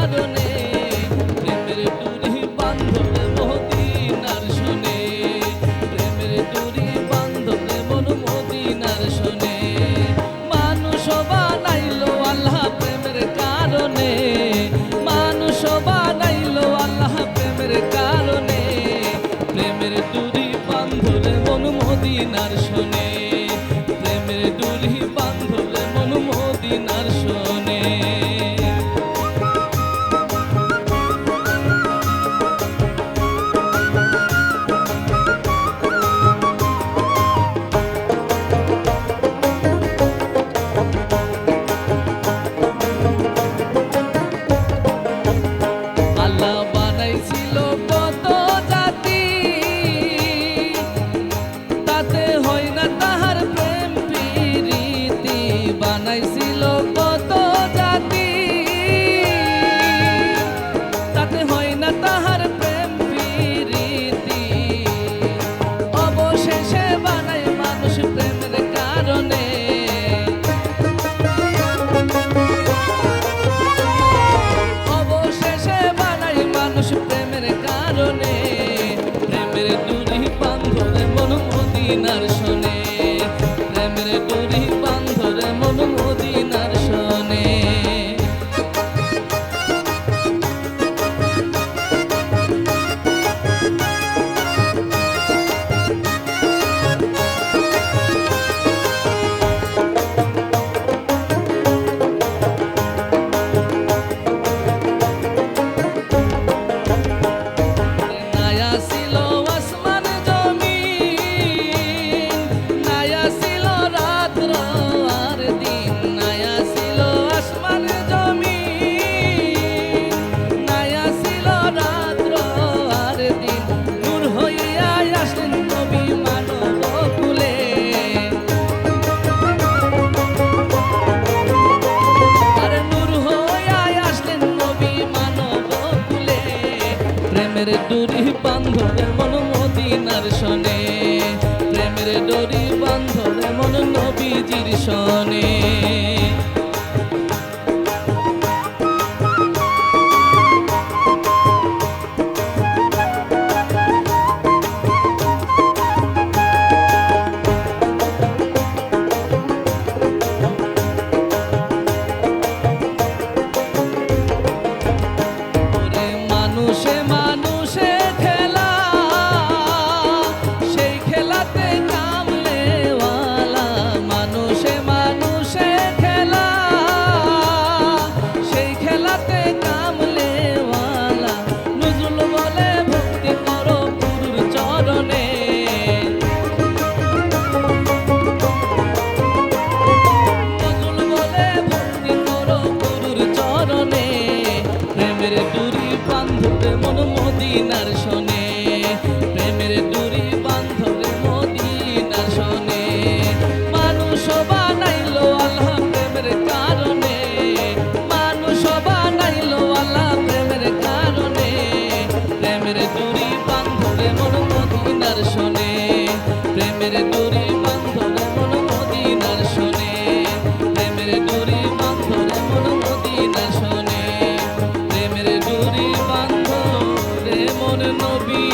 কারণে প্রেমের ডুরি বান্ধরে মদিনার শোনে প্রেমের ডুরি বান্ধরে মন মদিনার শোনে মানুষ বানাইলো আল্লাহ প্রেমের কারণে মানুষ বানাইলো আল্লাহ প্রেমের কারণে প্রেমের ডুরি বান্ধরে মন মদিনার শোনে প্রেমের ডুরি বান্ধরে মন মদিনার শোনে আল্লাহ বানাইছিল কত জাতি তাতে হয় না তাহার প্রেম প্রীতি বানাইছিল কত জাতি তাতে হয় না তাহার প্রেম প্রীতি অবশেষে বানায় মানুষ প্রেমের কারণে অবশেষে বানায় মানুষ প্রেমের কারণে প্রেমের ডুরি বান্ধরে মন মদিনার শোনে প্রেমের ডুরি বান্ধরে মন মদিনার শোনে নায়া ছিল আসমান জমিন নায়া ছিল রাত্র আর দিন নায়া ছিল আসমান জমিন নায়া ছিল রাত্র আর দিন নূর হইয়া আসলেন নবী মানব কুলে আরে নূর হইয়া আসলেন নবী মানব কুলে প্রেমের ডুরি বান্ধরে মন মদিনার শোনে প্রেমের ডুরি বান্ধরে মন নবীজির শোনে ওরে মানুষে মানুষে খেলা সেই খেলাতে কামলেওয়ালা মানুষে মানুষে খেলা সেই খেলাতে কামলেওয়ালা নজরুল বলে ভক্তি করো গুরুর চরণে নজরুল বলে ভক্তি করো গুরুর চরণে প্রেমের ডুরি বান্ধরে মন মদিনার শোনে প্রেমের ডুরি বান্ধরে মদিনার শোনে মানুষ বানাইলো আল্লাহ প্রেমের কারণে মানুষ বানাইলো আল্লাহ প্রেমের কারণে প্রেমের ডুরি বান্ধরে মন মদিনার শোনে প্রেমের ডুরি বান্ধরে মন মদিনার শোনে প্রেমের ডুরি বান্ধরে মন মদিনার শোনে প্রেমের ডুরি বান্ধরে মন নবী